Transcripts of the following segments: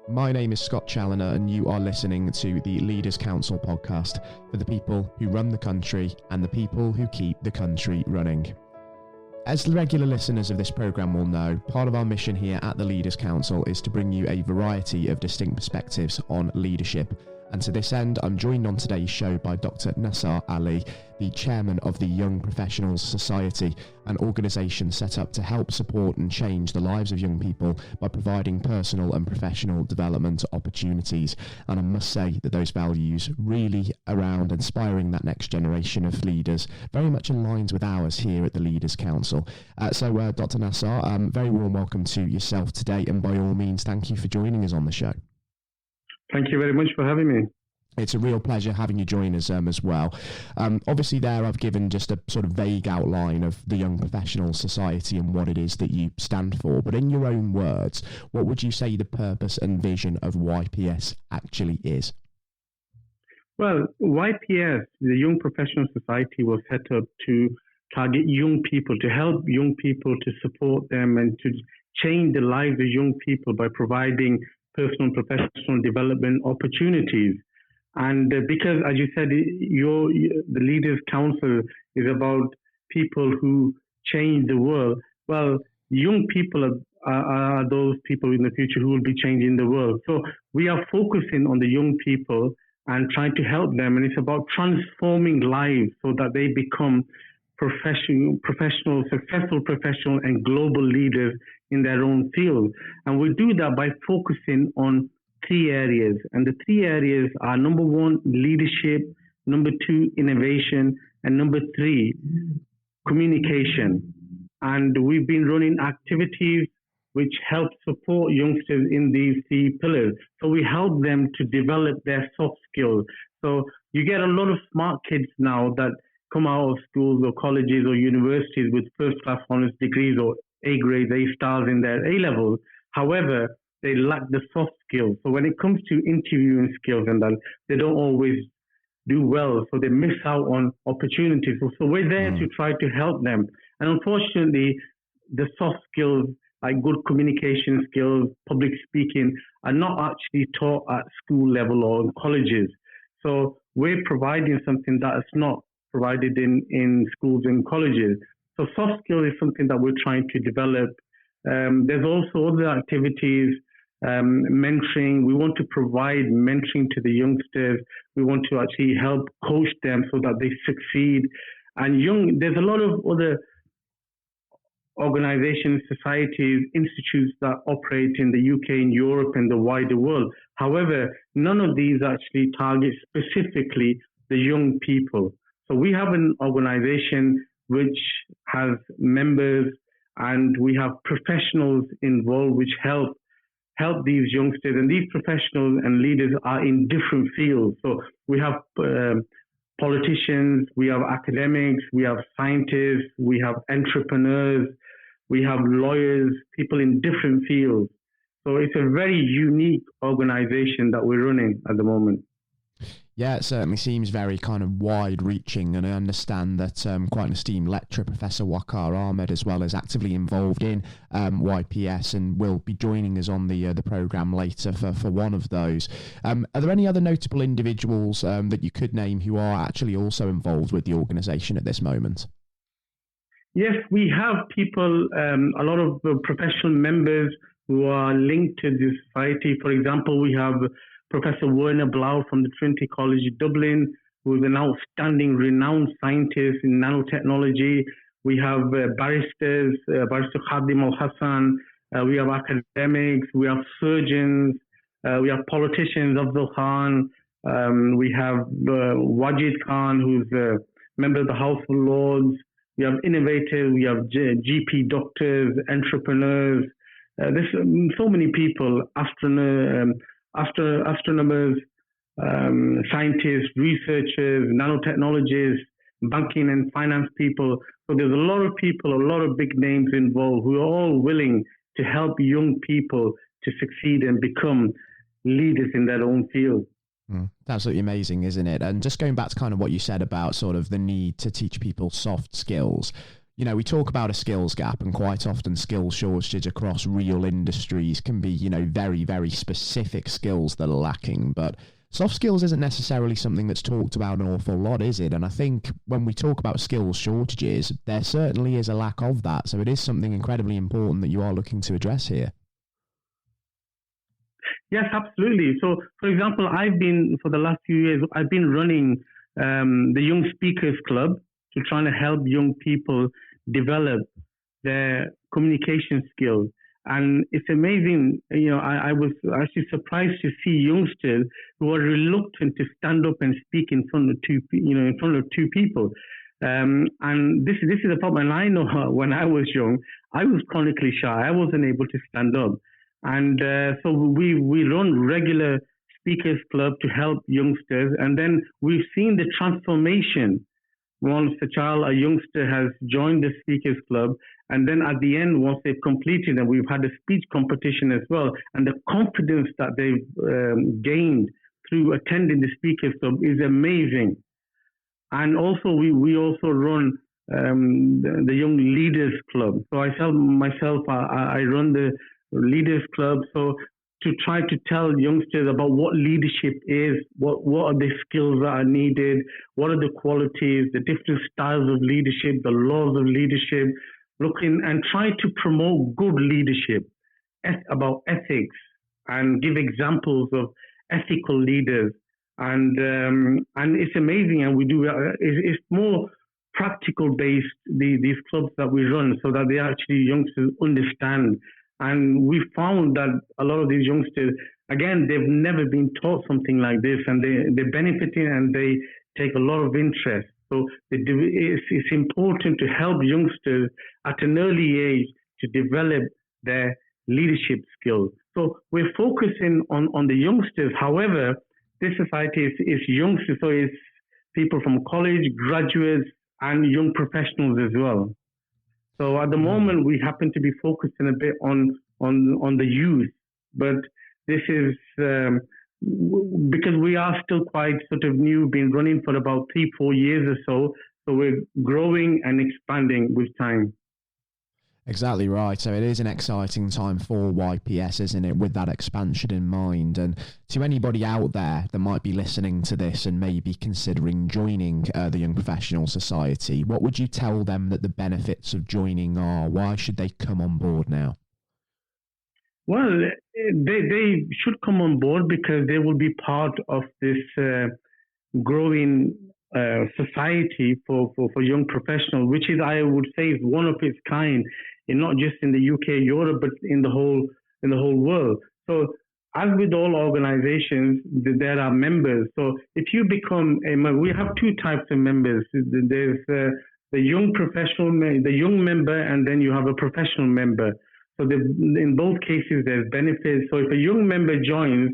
My name is Scott Challoner and you are listening to the Leaders Council podcast for the people who run the country and the people who keep the country running. As the regular listeners of this programme will know, part of our mission here at the Leaders Council is to bring you a variety of distinct perspectives on leadership. And to this end, I'm joined on today's show by Dr. Nasar Ali, the chairman of the Young Professionals Society, an organisation set up to help support and change the lives of young people by providing personal and professional development opportunities. And I must say that those values really around inspiring that next generation of leaders very much aligns with ours here at the Leaders Council. So Dr. Nasar, very warm welcome to yourself today, and by all means, thank you for joining us on the show. Thank you very much for having me. It's a real pleasure having you join us as well. Obviously there I've given just a sort of vague outline of the Young Professionals Society and what it is that you stand for, but in your own words, what would you say the purpose and vision of YPS actually is? Well, YPS, the Young Professional Society, was set up to target young people, to help young people, to support them and to change the lives of young people by providing personal and professional development opportunities. And because, as you said, the Leaders Council is about people who change the world. Well, young people are those people in the future who will be changing the world. So we are focusing on the young people and trying to help them. And it's about transforming lives so that they become successful professional and global leaders in their own field. And we do that by focusing on three areas. And the three areas are: number one, leadership; number two, innovation; and number three, communication. And we've been running activities which help support youngsters in these three pillars. So we help them to develop their soft skills. So you get a lot of smart kids now that come out of schools or colleges or universities with first-class honors degrees or A grades, A stars in their A levels. However, they lack the soft skills. So when it comes to interviewing skills and that, they don't always do well. So they miss out on opportunities. So we're there to try to help them. And unfortunately, the soft skills, like good communication skills, public speaking, are not actually taught at school level or in colleges. So we're providing something that is not provided in schools and colleges. So soft skills is something that we're trying to develop. There's also other activities, mentoring. We want to provide mentoring to the youngsters. We want to actually help coach them so that they succeed. And there's a lot of other organizations, societies, institutes that operate in the UK, in Europe, and the wider world. However, none of these actually target specifically the young people. So we have an organization which has members, and we have professionals involved which help these youngsters. And these professionals and leaders are in different fields. So we have politicians, we have academics, we have scientists, we have entrepreneurs, we have lawyers, people in different fields. So it's a very unique organization that we're running at the moment. Yeah, it certainly seems very kind of wide-reaching, and I understand that quite an esteemed lecturer, Professor Waqar Ahmed, as well, is actively involved in YPS and will be joining us on the programme later for one of those. Are there any other notable individuals that you could name who are actually also involved with the organisation at this moment? Yes, we have people, a lot of professional members who are linked to the society. For example, we have Professor Werner Blau from the Trinity College Dublin, who is an outstanding, renowned scientist in nanotechnology. We have barristers, Barrister Khadim Al-Hassan. We have academics. We have surgeons. We have politicians, Abdul Khan. We have Wajid Khan, who's a member of the House of Lords. We have innovators. We have GP doctors, entrepreneurs. There's so many people, astronomers, scientists, researchers, nanotechnologists, banking and finance people. So there's a lot of people, a lot of big names involved who are all willing to help young people to succeed and become leaders in their own field. Absolutely amazing, isn't it? And just going back to kind of what you said about sort of the need to teach people soft skills, You know, we talk about a skills gap, and quite often skills shortages across real industries can be, you know, very, very specific skills that are lacking. But soft skills isn't necessarily something that's talked about an awful lot, is it? And I think when we talk about skills shortages, there certainly is a lack of that. So it is something incredibly important that you are looking to address here. Yes, absolutely. So, for example, for the last few years, I've been running the Young Speakers Club to try to help young people develop their communication skills. And it's amazing, you know, I was actually surprised to see youngsters who are reluctant to stand up and speak in front of two people. And this is a problem. And I know when I was young, I was chronically shy. I wasn't able to stand up. And so we run regular speakers club to help youngsters. And then we've seen the transformation once a youngster has joined the speakers club. And then at the end, once they've completed, and we've had a speech competition as well, and the confidence that they've gained through attending the speakers club is amazing. And also, we also run the Young Leaders Club. So I run the Leaders Club. So to try to tell youngsters about what leadership is, what are the skills that are needed, what are the qualities, the different styles of leadership, the laws of leadership, looking and try to promote good leadership, about ethics, and give examples of ethical leaders. And it's amazing, and we do. It's more practical based, these clubs that we run, so that they actually youngsters understand. And we found that a lot of these youngsters, again, they've never been taught something like this, and they're benefiting and they take a lot of interest. So it's important to help youngsters at an early age to develop their leadership skills. So we're focusing on the youngsters. However, this society is youngsters, so it's people from college, graduates, and young professionals as well. So at the moment, we happen to be focusing a bit on the youth, but this is because we are still quite sort of new, been running for about 3-4 years or so. So we're growing and expanding with time. Exactly right. So it is an exciting time for YPS, isn't it, with that expansion in mind. And to anybody out there that might be listening to this and maybe considering joining the Young Professional Society, what would you tell them that the benefits of joining are? Why should they come on board now? Well, they should come on board because they will be part of this growing society for young professionals, which is, I would say, is one of its kind, in not just in the UK, Europe, but in the whole world. So, as with all organizations, there are members. So, if you become we have two types of members. There's the young professional, the young member, and then you have a professional member. So, in both cases, there's benefits. So, if a young member joins,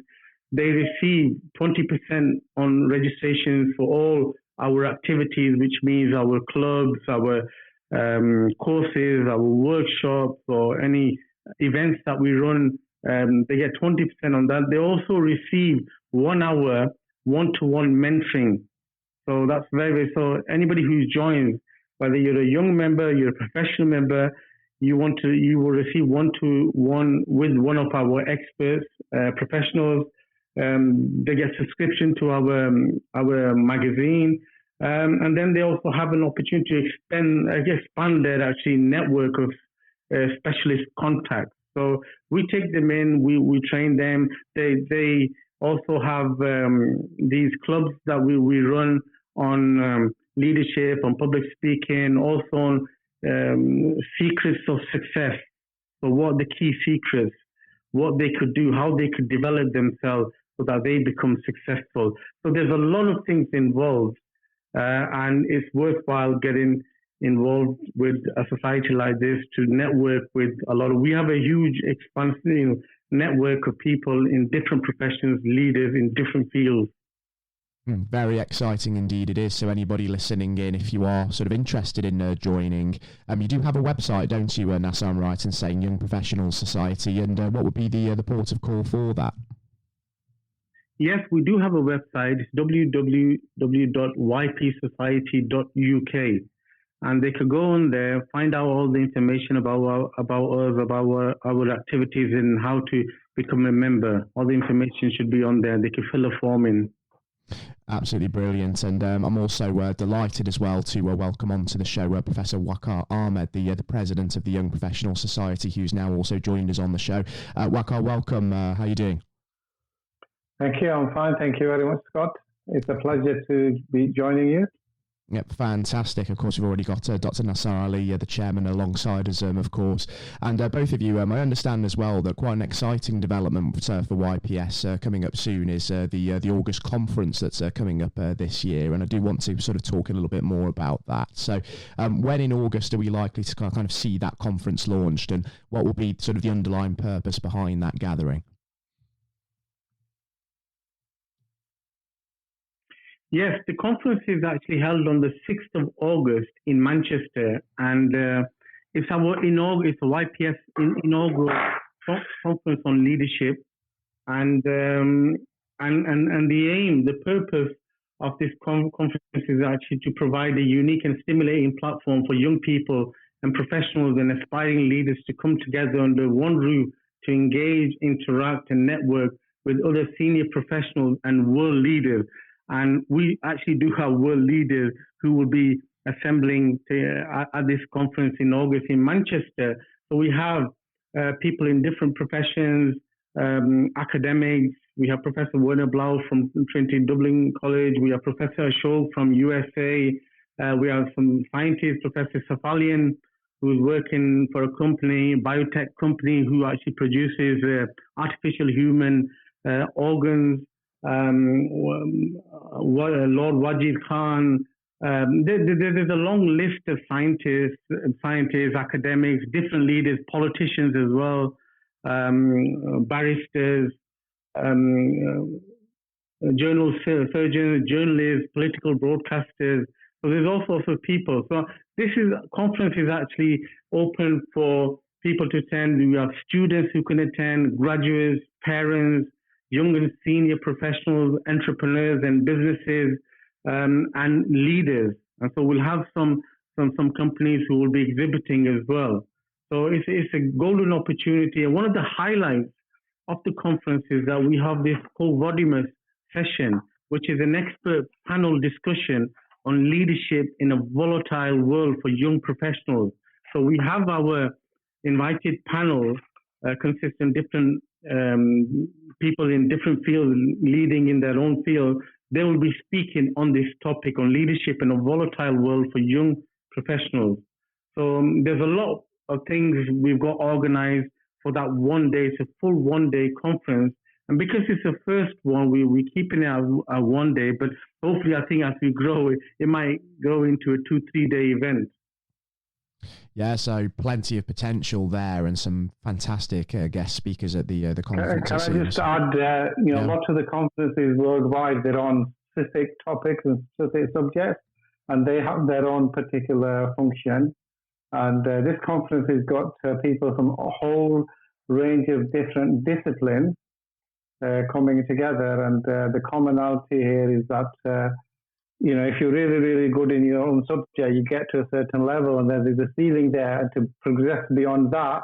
they receive 20% on registrations for all our activities, which means our clubs, our courses, our workshops, or any events that we run. They get 20% on that. They also receive 1 hour one-to-one mentoring. So that's so anybody who joins, whether you're a young member, you're a professional member, you will receive one-to-one with one of our experts, professionals. They get subscription to our magazine. And then they also have an opportunity to expand their actually network of specialist contacts. So we take them in, we train them. They also have these clubs that we run on leadership, on public speaking, also on secrets of success. So what are the key secrets, what they could do, how they could develop themselves so that they become successful. So there's a lot of things involved. And it's worthwhile getting involved with a society like this to network with we have a huge expansive network of people in different professions, leaders in different fields. Very exciting indeed it is. So anybody listening in, if you are sort of interested in joining, you do have a website, don't you, Nasar? I'm right in saying Young Professional Society, and what would be the port of call for that? Yes, we do have a website, www.ypsociety.uk. and they could go on there, find out all the information about us, about our activities, and how to become a member. All the information should be on there. They can fill a form in. Absolutely brilliant, and I'm also delighted as well to welcome onto the show Professor Waqar Ahmed, the president of the Young Professional Society, who's now also joined us on the show. Waqar, welcome. How are you doing? Thank you. I'm fine. Thank you very much, Scott. It's a pleasure to be joining you. Yep, fantastic. Of course, we've already got Dr. Nasar Ali, the chairman, alongside us, of course. And both of you, I understand as well that quite an exciting development for YPS coming up soon is the August conference that's coming up this year. And I do want to sort of talk a little bit more about that. So when in August are we likely to kind of see that conference launched, and what will be sort of the underlying purpose behind that gathering? Yes, the conference is actually held on the 6th of August in Manchester, and it's a YPS inaugural conference on leadership, and the aim, the purpose of this conference is actually to provide a unique and stimulating platform for young people and professionals and aspiring leaders to come together under one roof to engage, interact, and network with other senior professionals and world leaders. And we actually do have world leaders who will be assembling at this conference in August in Manchester. So we have people in different professions, academics. We have Professor Werner Blau from Trinity Dublin College. We have Professor Ashok from USA. We have some scientists, Professor Safalian, who's working for a company, biotech company, who actually produces artificial human organs. Lord Wajid Khan. There's a long list of scientists, academics, different leaders, politicians as well, barristers, journal surgeons, journalists, political broadcasters. So there's all sorts of people. So this conference is actually open for people to attend. We have students who can attend, graduates, parents, young and senior professionals, entrepreneurs and businesses, and leaders. And so we'll have some companies who will be exhibiting as well. So it's a golden opportunity. And one of the highlights of the conference is that we have this co-voluminous session, which is an expert panel discussion on leadership in a volatile world for young professionals. So we have our invited panel consist of different people in different fields leading in their own field. They will be speaking on this topic on leadership in a volatile world for young professionals. So there's a lot of things we've got organized for that one day. It's a full 1 day conference. And because it's the first one, we're keeping it at 1 day, but hopefully I think as we grow, it might go into a 2-3 day event. Yeah, so plenty of potential there, and some fantastic guest speakers at the conference. Can I just add, lots of the conferences worldwide, they're on specific topics and specific subjects, and they have their own particular function. And this conference has got people from a whole range of different disciplines coming together, and the commonality here is that if you're really, really good in your own subject, you get to a certain level and then there's a ceiling there. And to progress beyond that,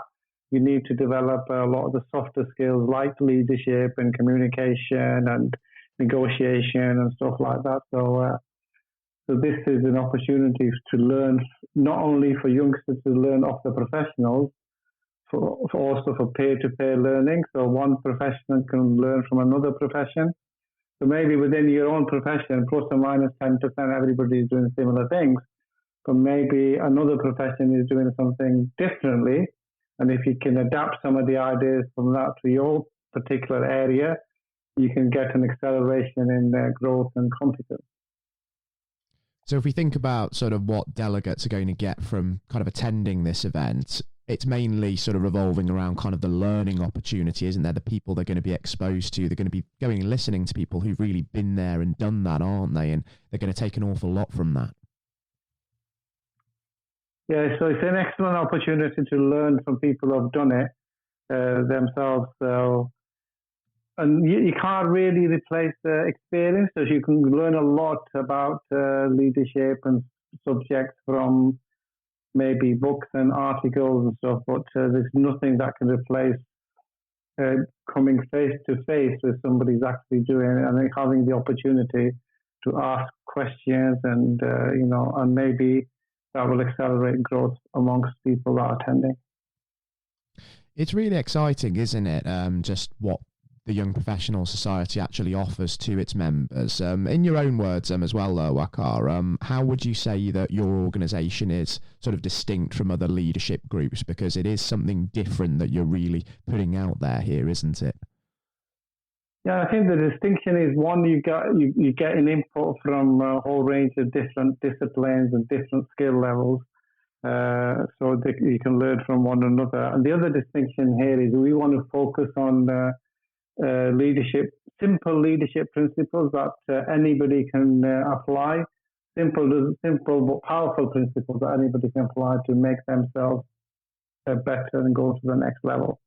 you need to develop a lot of the softer skills like leadership and communication and negotiation and stuff like that. So this is an opportunity to learn, not only for youngsters to learn off the professionals, for also for peer-to-peer learning. So one professional can learn from another profession. So maybe within your own profession, plus or minus 10%, everybody is doing similar things. But maybe another profession is doing something differently. And if you can adapt some of the ideas from that to your particular area, you can get an acceleration in growth and competence. So if we think about sort of what delegates are going to get from kind of attending this event, it's mainly sort of revolving around kind of the learning opportunity, isn't there? The people they're going to be exposed to, they're going to be going and listening to people who've really been there and done that, aren't they? And they're going to take an awful lot from that. Yeah, so it's an excellent opportunity to learn from people who've done it themselves. So, and you can't really replace the experience, so you can learn a lot about leadership and subjects from maybe books and articles and stuff, but there's nothing that can replace coming face to face with somebody who's actually doing it and having the opportunity to ask questions and and maybe that will accelerate growth amongst people that are attending. It's really exciting, isn't it? Just what the Young Professional Society actually offers to its members. In your own words as well, Waqar, how would you say that your organisation is sort of distinct from other leadership groups? Because it is something different that you're really putting out there here, isn't it? Yeah, I think the distinction is one, you get an input from a whole range of different disciplines and different skill levels, so that you can learn from one another. And the other distinction here is we want to focus on leadership, simple leadership principles that anybody can apply, simple but powerful principles that anybody can apply to make themselves better and go to the next level.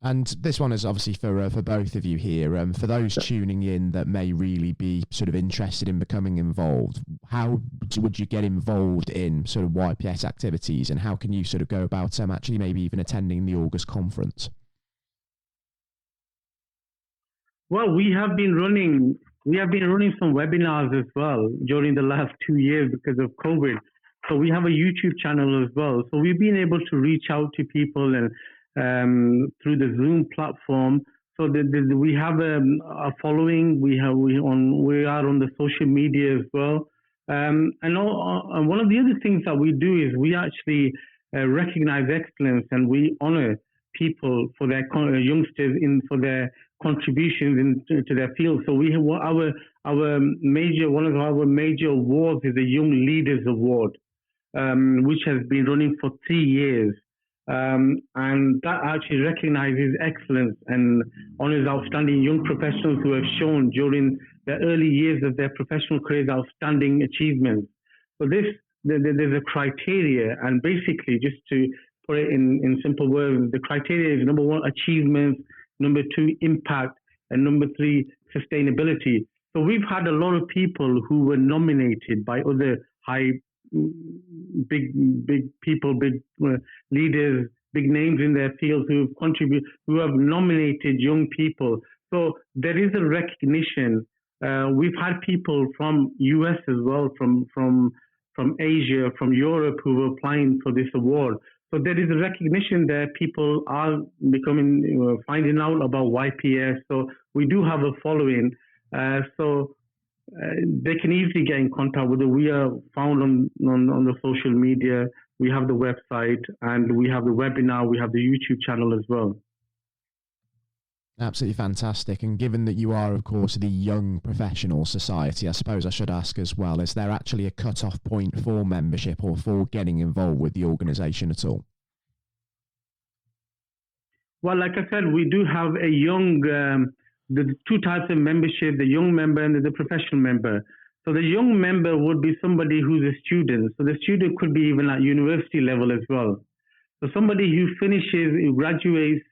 And this one is obviously for both of you here. For those tuning in that may really be sort of interested in becoming involved, how would you get involved in sort of YPS activities, and how can you sort of go about actually maybe even attending the August conference? Well, we have been running some webinars as well during the last 2 years because of COVID. So we have a YouTube channel as well. So we've been able to reach out to people and through the Zoom platform. So we have a following. We are on the social media as well. And one of the other things that we do is we actually recognize excellence and we honor people for their youngsters for their contributions into their field. So we have one of our major awards is the Young Leaders Award, which has been running for 3 years. And that actually recognizes excellence and honors outstanding young professionals who have shown during the early years of their professional careers outstanding achievements. So there's a criteria, and basically just to put it in simple words, the criteria is number 1, achievements, number 2, impact, and number 3, sustainability. So we've had a lot of people who were nominated by other big people, big leaders, big names in their fields who have nominated young people. So there is a recognition. We've had people from US as well, from Asia, from Europe who were applying for this award. So there is a recognition that people are finding out about YPS. So we do have a following. They can easily get in contact with us. We are found on the social media. We have the website and we have the webinar. We have the YouTube channel as well. Absolutely fantastic. And given that you are, of course, the Young Professional Society, I suppose I should ask as well, is there actually a cut-off point for membership or for getting involved with the organisation at all? Well, like I said, we do have a young, the 2 types of membership, the young member and the professional member. So the young member would be somebody who's a student. So the student could be even at university level as well. So somebody who graduates,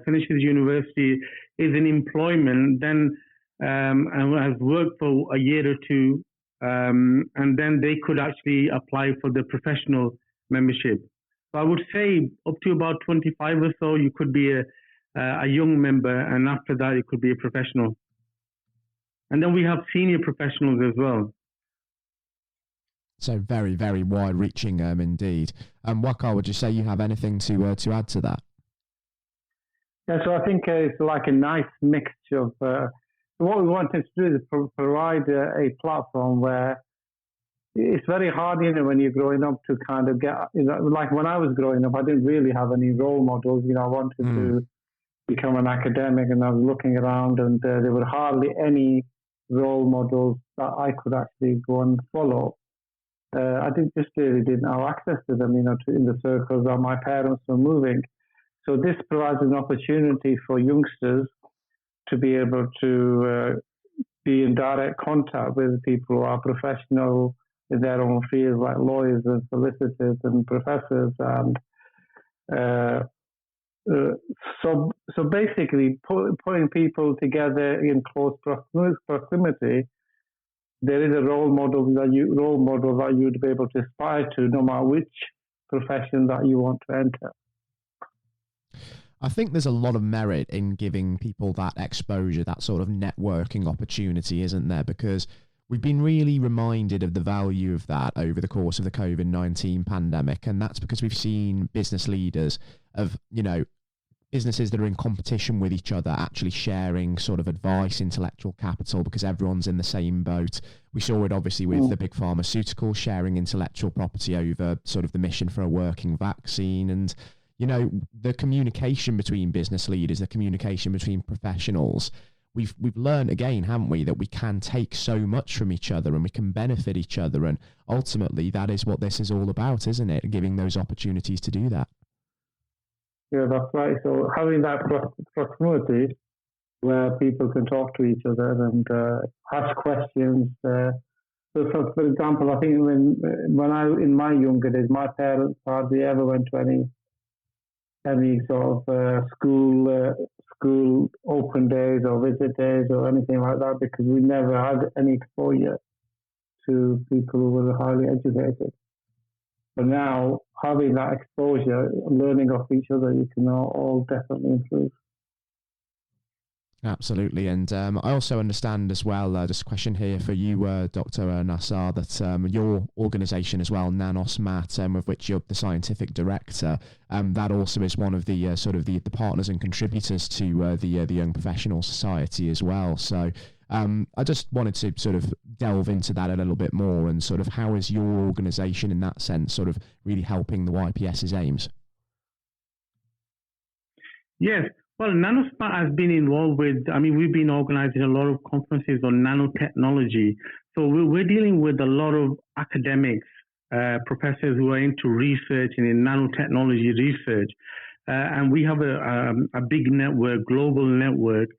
finishes university, is in employment, then and has worked for a year or 2, and then they could actually apply for the professional membership. So I would say up to about 25 or so, you could be a young member, and after that, it could be a professional. And then we have senior professionals as well. So very, very wide-reaching indeed. Waqar, would you say you have anything to add to that? Yeah, so I think it's like a nice mixture of what we wanted to do is provide a platform where it's very hard, when you're growing up to kind of get, like when I was growing up, I didn't really have any role models. I wanted to become an academic, and I was looking around, and there were hardly any role models that I could actually go and follow. I really didn't have access to them, in the circles that my parents were moving. So this provides an opportunity for youngsters to be able to be in direct contact with people who are professional in their own fields, like lawyers and solicitors and professors. And so basically putting people together in close proximity there is a role model that you'd be able to aspire to, no matter which profession that you want to enter. I think there's a lot of merit in giving people that exposure, that sort of networking opportunity, isn't there? Because we've been really reminded of the value of that over the course of the COVID-19 pandemic. And that's because we've seen business leaders of, businesses that are in competition with each other actually sharing sort of advice, intellectual capital, because everyone's in the same boat. We saw it obviously with the big pharmaceuticals sharing intellectual property over sort of the mission for a working vaccine. And the communication between business leaders, the communication between professionals, we've learned again, haven't we, that we can take so much from each other and we can benefit each other. And ultimately, that is what this is all about, isn't it? Giving those opportunities to do that. Yeah, that's right. So having that proximity where people can talk to each other and ask questions. So, for example, I think when I in my younger days, my parents hardly ever went to any sort of school open days or visit days or anything like that, because we never had any exposure to people who were highly educated. But now, having that exposure, learning off each other, you can all definitely improve. Absolutely. And I also understand as well, just a question here for you, Dr. Nasar, that your organisation as well, Nanospa, of which you're the scientific director, that also is one of the sort of the partners and contributors to the Young Professional Society as well. So I just wanted to sort of delve into that a little bit more, and sort of how is your organisation in that sense sort of really helping the YPS's aims? Yes. Well, Nanospa has been involved with, we've been organizing a lot of conferences on nanotechnology. So we're dealing with a lot of academics, professors who are into research and in nanotechnology research. And we have a big network, global network.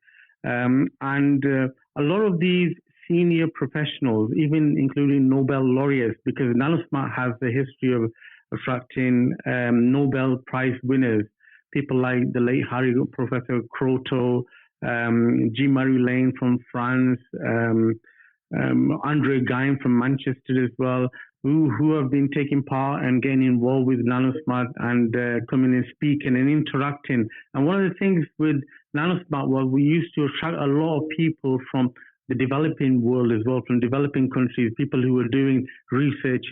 And a lot of these senior professionals, even including Nobel laureates, because Nanospa has a history of attracting Nobel Prize winners, people like the late Harry Professor Croteau, Jean-Marie Lane from France, Andre Geim from Manchester as well, who have been taking part and getting involved with Nanosmart and coming and speaking and interacting. And one of the things with Nanosmart was we used to attract a lot of people from the developing world as well, from developing countries, people who were doing research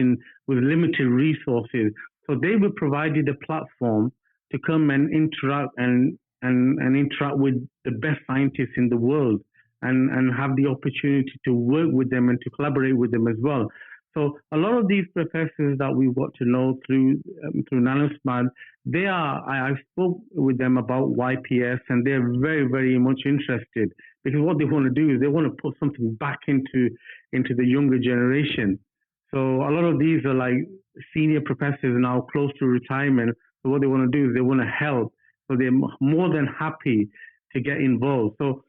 with limited resources. So they were provided a platform to come and interact and interact with the best scientists in the world and have the opportunity to work with them and to collaborate with them as well. So a lot of these professors that we got to know through Nanosmart, I spoke with them about YPS, and they're very, very much interested, because what they want to do is they want to put something back into the younger generation. So a lot of these are like senior professors now close to retirement. So what they want to do is they want to help. So they're more than happy to get involved. So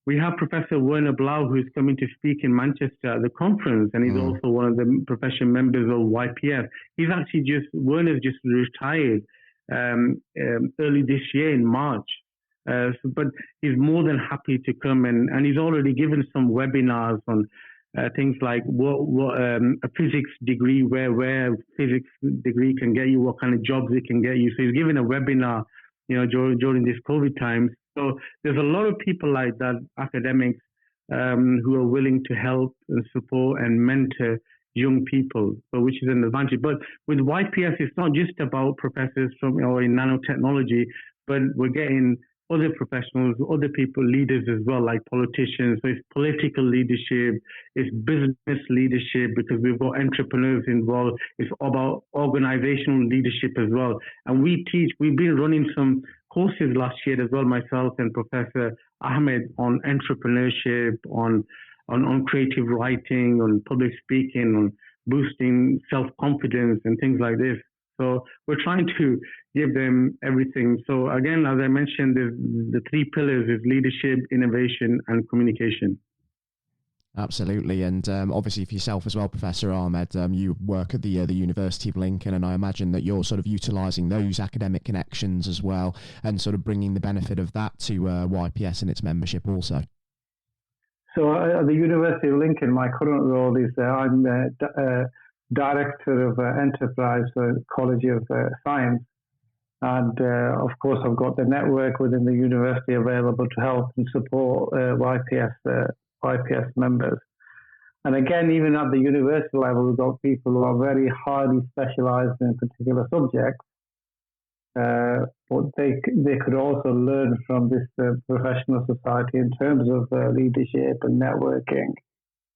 we have Professor Werner Blau, who's coming to speak in Manchester at the conference, and he's also one of the professional members of YPF. Werner's just retired early this year in March. But he's more than happy to come, and he's already given some webinars on things like what a physics degree, where physics degree can get you, what kind of jobs it can get you. So he's giving a webinar, during this COVID time. So there's a lot of people like that, academics, who are willing to help and support and mentor young people, which is an advantage. But with YPS, it's not just about professors in nanotechnology, but we're getting other professionals, other people, leaders as well, like politicians. So it's political leadership, it's business leadership, because we've got entrepreneurs involved. It's about organizational leadership as well. And we've been running some courses last year as well, myself and Professor Ahmed, on entrepreneurship, on creative writing, on public speaking, on boosting self-confidence and things like this. So we're trying to give them everything. So again, as I mentioned, the three pillars is leadership, innovation, and communication. Absolutely. And obviously for yourself as well, Professor Ahmed, you work at the University of Lincoln, and I imagine that you're sort of utilising those academic connections as well, and sort of bringing the benefit of that to YPS and its membership also. So at the University of Lincoln, my current role is I'm Director of Enterprise for College of Science. And of course, I've got the network within the university available to help and support YPS members. And again, even at the university level, we've got people who are very highly specialized in particular subjects. But they could also learn from this professional society in terms of leadership and networking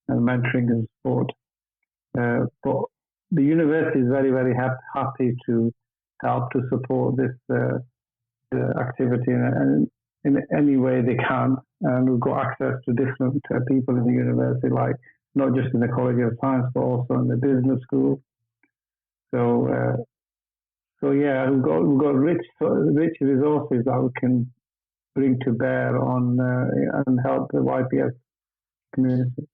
and mentoring and support. But the university is very, very happy to help to support this activity in any way they can. And we've got access to different people in the university, like not just in the College of Science, but also in the business school. So yeah, we've got rich resources that we can bring to bear on and help the YPS community.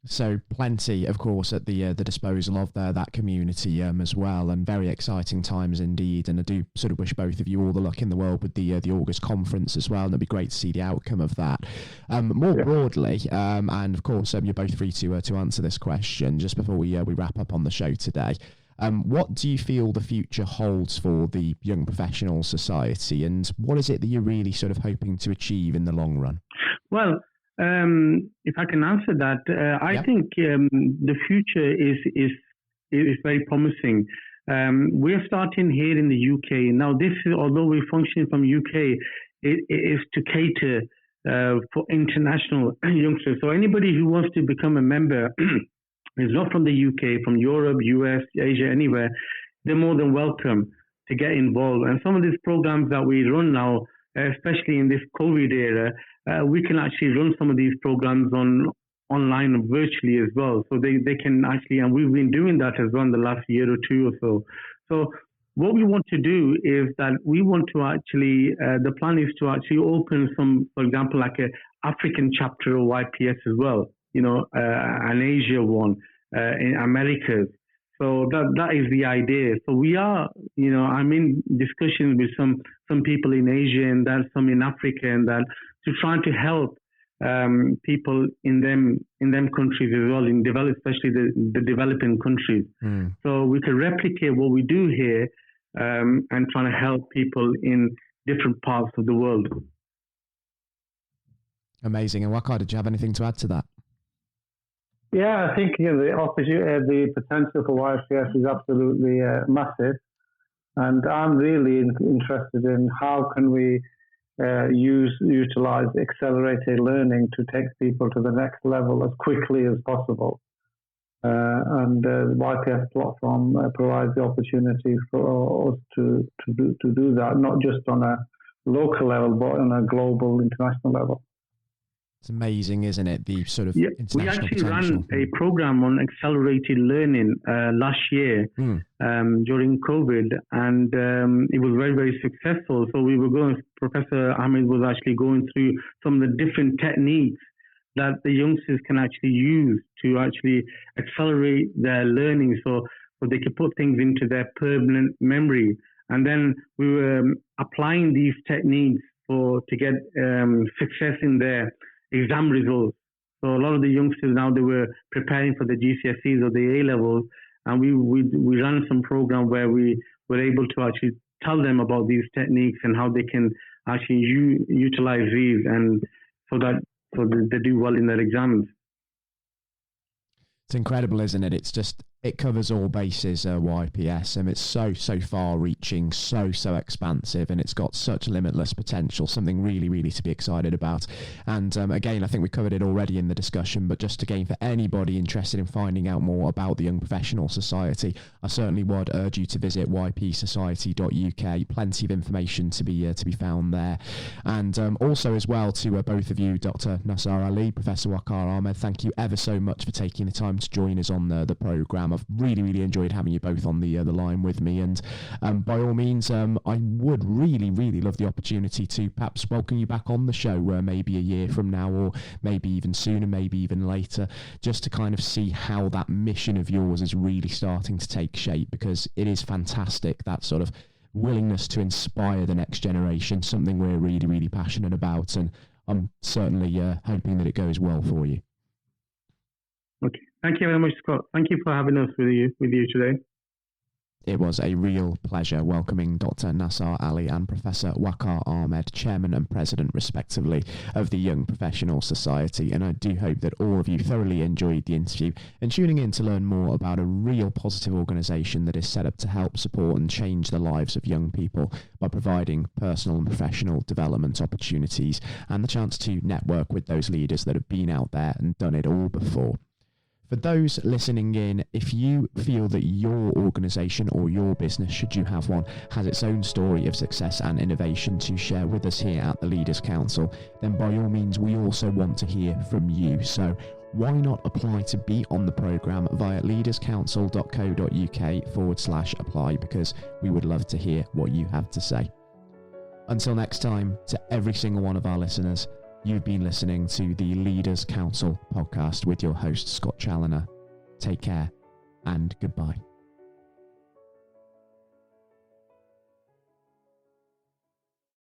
So plenty, of course, at the disposal of that community as well, and very exciting times indeed. And I do sort of wish both of you all the luck in the world with the August conference as well, and it'd be great to see the outcome of that. More broadly, and of course, you're both free to answer this question just before we wrap up on the show today. What do you feel the future holds for the Young Professionals Society, and what is it that you're really sort of hoping to achieve in the long run? Well, if I can answer that, I think the future is very promising. We're starting here in the UK. Now, this is, although we're functioning from UK, it is to cater for international youngsters. So anybody who wants to become a member is not from the UK, from Europe, US, Asia, anywhere, they're more than welcome to get involved. And some of these programs that we run now, especially in this COVID era, we can actually run some of these programs online and virtually as well. So they can actually, and we've been doing that as well in the last year or two or so. So what we want to do is that we want to actually, the plan is to actually open some, for example, like an African chapter of YPS as well, an Asia one, in Americas. So that is the idea. So we are, I'm in discussions with some people in Asia and then some in Africa and that to try to help people in them countries as well, especially the developing countries. So we can replicate what we do here and trying to help people in different parts of the world. Amazing. And Waqar, did you have anything to add to that? Yeah, I think the opportunity, the potential for YPS is absolutely massive, and I'm really interested in how can we utilize accelerated learning to take people to the next level as quickly as possible. And the YPS platform provides the opportunity for us to do that, not just on a local level, but on a global, international level. It's amazing, isn't it? The sort of international we actually potential. ran a program on accelerated learning last year during COVID, and it was very, very successful. So Professor Ahmed was actually going through some of the different techniques that the youngsters can actually use to actually accelerate their learning so they could put things into their permanent memory. And then we were applying these techniques to get success in their exam results. So a lot of the youngsters now, they were preparing for the GCSEs or the A-levels, and we ran some program where we were able to actually tell them about these techniques and how they can actually utilize these, and so they do well in their exams. It's incredible, isn't it? It covers all bases, YPS, and it's so far-reaching, so expansive, and it's got such limitless potential, something really, really to be excited about. And again, I think we covered it already in the discussion, but just again, for anybody interested in finding out more about the Young Professional Society, I certainly would urge you to visit ypsociety.uk. Plenty of information to be found there. And also as well to both of you, Dr. Nasar Ali, Professor Waqar Ahmed, thank you ever so much for taking the time to join us on the programme. I've really, really enjoyed having you both on the line with me, and by all means, I would really, really love the opportunity to perhaps welcome you back on the show maybe a year from now, or maybe even sooner, maybe even later, just to kind of see how that mission of yours is really starting to take shape, because it is fantastic, that sort of willingness to inspire the next generation, something we're really, really passionate about. And I'm certainly hoping that it goes well for you. Okay. Thank you very much, Scott. Thank you for having us with you today. It was a real pleasure welcoming Dr. Nasar Ali and Professor Waqar Ahmed, Chairman and President, respectively, of the Young Professional Society, and I do hope that all of you thoroughly enjoyed the interview and tuning in to learn more about a real positive organisation that is set up to help support and change the lives of young people by providing personal and professional development opportunities and the chance to network with those leaders that have been out there and done it all before. For those listening in, if you feel that your organisation or your business, should you have one, has its own story of success and innovation to share with us here at the Leaders Council, then by all means we also want to hear from you. So why not apply to be on the programme via leaderscouncil.co.uk/apply, because we would love to hear what you have to say. Until next time, to every single one of our listeners, you've been listening to the Leaders Council podcast with your host, Scott Challoner. Take care and goodbye.